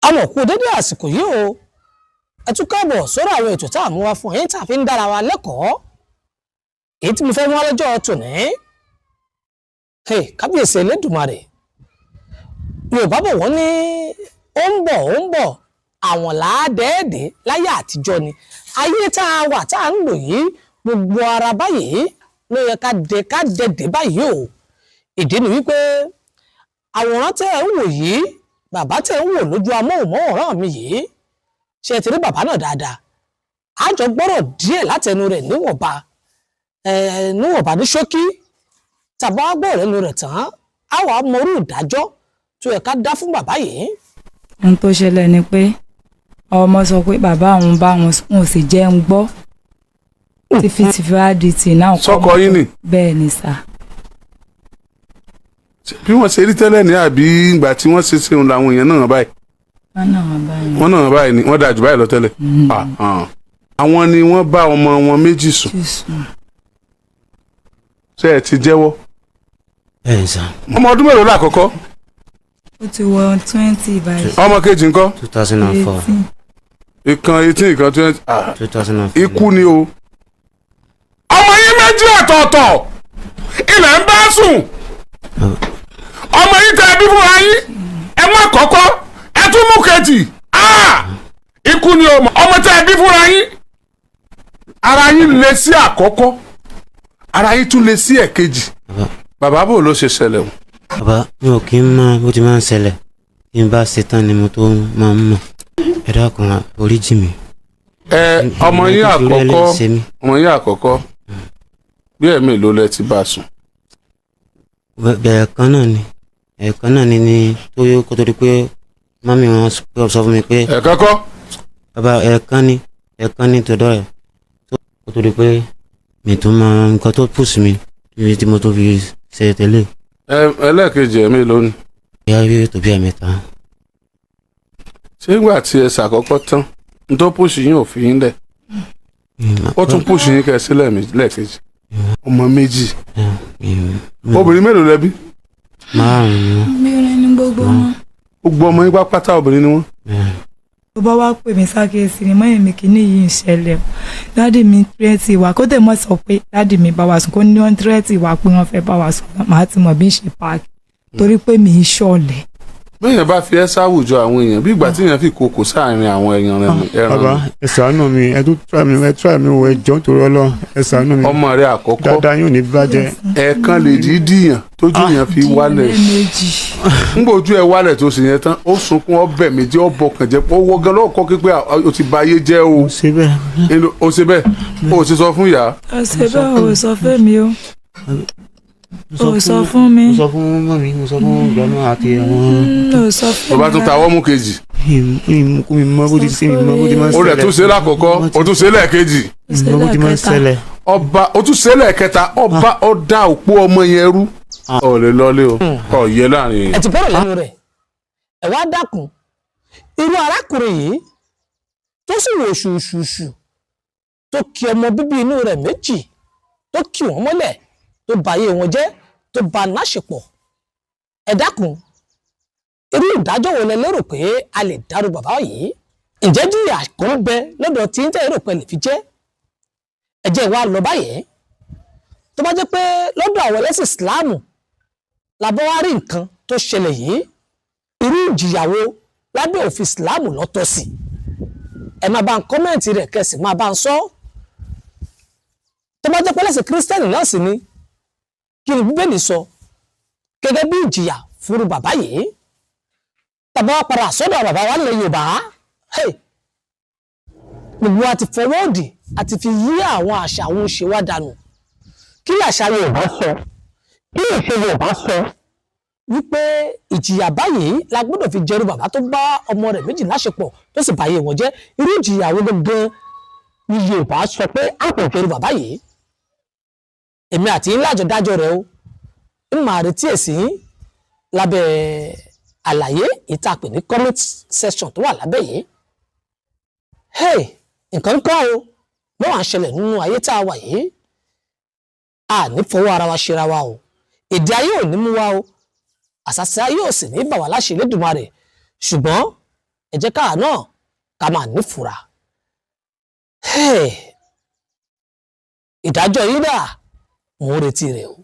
àmọ́ kú dédé àsìkò yìí o ẹ tún káàbọ̀ sọ́rọ̀ àwọn ètò tá a mú wá fún yín tá a fi ń dára wa lẹ́kọ̀ọ́ èyí tí mo fẹ́ mú lọ́jọ́ tòní kábíyèsí Elédùmarè Yorùbá bọ̀ wọ́n ní ó ń bọ̀ àwọn làádẹ́ẹ̀dẹ́ láyé àtijọ́ ni ayé tá a wà tá a ń lò yìí gbogbo ara báyìí ló yẹ ká dẹ̀dẹ̀ báyìí o ìdí ni wípé àwòrán tẹ́ ẹ̀ ń wò yìí bàbá tẹ́ ń wò lójú amóhùnmáwòrán mi yìí ṣe ti rí bàbá náà dáadáa a jọ gbọ́rọ̀ díẹ̀ látẹnu rẹ̀ níwọ̀nba ní ṣókí tàbá gbọ́rọ̀ lẹ́nu rẹ̀ tán a wà mọrú ìdájọ́ tó yẹ ká dá fún bàbá yìí. ohun tó ṣẹlẹ̀ ni pé ọmọ sọ pé bàbá òun bá wọn sì jẹ́ ń gbọ́ tìfitìfi àdìtì náà kọ́ sọkọ yín ni. bẹ́ẹ̀ ni sà. bí wọ́n ṣe rí tẹ́lẹ̀ ní àbí ìgbà tí wọ́n ṣe ṣeun làwọn èèyàn náà báyìí. wọ́n náà báyìí ni wọ́n dájú báyìí lọ tẹ́lẹ̀. àwọn ni wọ́n bá ọmọ wọn méjì sùn. ṣé ẹ ti jẹ́wọ́. bẹ́ẹ̀ sà. ọmọ ọdún mélòó lákọ̀ọ́kọ́. ó ti wọ 20 báyìí. ọmọ kejì ńkọ́. 2004. ìkan 18 ìkan 20. 2004. ikú ni o. ọmọ yín méjì ọ̀tọ̀ọ̀tọ̀ ilẹ̀ ń bá sùn. ọmọ yín tẹ ẹbí fúnra yín ẹ̀wọ̀n àkọ́kọ́ ẹ tún mú kejì ikú ni o. ọmọ tẹ ẹbí fúnra yín ara yín lé sí àkọ́kọ́ ara yín tún lé sí ẹ̀kejì. bàbá bò ló ṣe ṣẹlẹ̀ o. bàbá mi ò kí ń mọ bó ti máa ń ṣẹlẹ̀ bí n bá ṣe tán ni mo tó máa ń mọ̀ ẹ dákun oríjì mi. ọmọ yín àkọ́kọ́ bí ẹ̀mí ló lẹ ti bá sùn. ẹ̀ẹ̀kan náà ni tó yẹ kó tó di pé mami wọn sọ fún mi pé. ẹ̀ẹ̀kan kọ́. bàbá ẹ̀ẹ̀kan ní tọ̀dọ̀ ẹ̀ tó kó tó di pé mi tún máa nǹkan tó pùsù mi níbi tí mo tó fi ṣe tẹ́lẹ̀. ẹlẹ́ẹ̀kejì ẹ̀mí lónìí. ìyá rí ètò bí ẹ̀mẹ́ta. ṣé ìgbà tí ẹ ṣàkọ́kọ́ tán n tó pùsù yín ò fi yín lẹ̀ ó tún pùsù yín kẹ́ sílẹ̀ lẹ́ẹ̀kejì ọmọ méjì. obìnrin mélòó lẹ bí. 5 ni wọ́n. obìnrin ni gbogbo wọn. gbogbo ọmọ yín pátá obìnrin ni wọ́n. tó bá wá pè mí sákèésí ni mọ́ èmi kìíní yìí ń ṣẹlẹ̀ o dáàdì mi tírẹ́tì wá kó tẹ̀ mọ́ sọ pé dáàdì mi bá wa sùn kó ní wọ́n tírẹ́tì wá pé wọ́n fẹ́ bá wa sùn màá ti mọ̀ bí ń ṣe páàkì torí pé mi ń ṣọ̀lẹ̀. bẹ́ẹ̀yàn bá fi ẹ́ sáwùjọ àwọn èèyàn bí ìgbà tí èèyàn fi kókò sáàrin àwọn ẹran. bàbá ẹ ṣàánú mi ẹ tún tíra mi wọ ẹjọ́ torí Ọlọ́run ẹ ṣàánú mi. ọmọ rẹ àkọ́kọ́ dáadáa yóò ní bàjẹ́. ẹ̀ẹ̀kan lè dídìyàn tójú èèyàn fi wálẹ̀ ńgbà ojú ẹ wálẹ̀ tó sì yẹn tán ó sunkún ọbẹ̀ méjì ọbọ̀kàn jẹ́ ó wọ́ gan lọ́kọ́ pé o ti ba ayé jẹ́ o. ó ṣe bẹ́ẹ̀ o ti sọ fún ìyá. ó ṣe bẹ́ẹ̀ o sọ fún mi o. o sọ fún mi. mo sọ fún mọ́mí mo sọ fún gbọ́nà àti àwọn. o sọ fún mi. bàbá tún ta ọwọ́ mú kejì. mi mọ bó ti ṣe mi mọ bó ti máa ń ṣẹlẹ̀. o rẹ̀ tún ṣe lákọ̀ọ́kọ́ o tún ṣe lẹ́ẹ̀kejì. mi mọ bó ti máa ń ṣẹlẹ̀. o tún ṣe lẹ́ẹ̀kẹta ó dá òpó ọmọ yẹn rú. ọ lè lọlé o ọ yẹ láàrin. ẹ ti bọ́rọ̀ lẹ́nu rẹ̀ ẹ wá dákun irú arákùnrin yìí tó sì wò ṣùṣùṣù tó kì ọmọ bíbí inú rẹ̀ méjì tó kì wọ́n mọ́lẹ̀ tó bàyé wọn jẹ́ tó bá láṣepọ̀ ẹ dákun irú ìdájọ́ wo lẹ lérò pé a lè dárú bàbá yìí ǹjẹ́ jìyà kan ń bẹ lọ́dọ̀ tí ń tẹ́ èrò pẹ́ lè fi jẹ́ ẹ jẹ́ wa lọ báyìí tó bá jẹ́ pé lọ́dọ̀ àwọn ẹlẹ́sìn ìsìláàmù làbọ̀ wá rí nǹkan tó ṣẹlẹ̀ yìí irú ìjìyàwó lábẹ́ òfin ìsìláàmù lọ́tọ̀ sí ẹ máa bá ń kọ́mẹ̀ntì rẹ̀ kẹsì máa bá ń sọ tó bá jẹ́ pé ẹlẹ́sìn kírísítẹ́nì náà sì ni kí ni bíbélì sọ gẹ́gẹ́ bí ìjìyà fúru bàbá yìí tàbá wa padà sọ́dọ̀ bàbá wa nílẹ̀ Yorùbá gbogbo àti fọwọ́ òdì àti fi yí àwọn àṣà àwọn òṣè wa dànù kí àṣà Yorùbá sọ kí ìṣe Yorùbá sọ wípé ìjìyà báyìí la gbọ́dọ̀ fi jẹrú bàbá tó bá ọmọ rẹ̀ méjì láṣepọ̀ tó sì báyé wọn jẹ́ irú ìjìyà wo gangan ni Yorùbá sọ pé a kò jẹrú bàbá yìí èmi àti ńlá àjọ dájọ́ rẹ̀ o ń máa retí èsì lábẹ́ àlàyé ìtàpè ní comment section tó wà lábẹ́ yìí nǹkan kọ́ o ló wà ń ṣẹlẹ̀ nínú ayé tá a wà yìí a ní fọwọ́ ara wa ṣera wa o èdè ayé ò ní mú wa o àṣàṣà ayé ò sì ní bà wá láṣẹ Elédùmarè ṣùgbọ́n ẹ jẹ́ káà náà ká máa nífura ìdájọ́ yìí dà mò ń retí rẹ̀ o.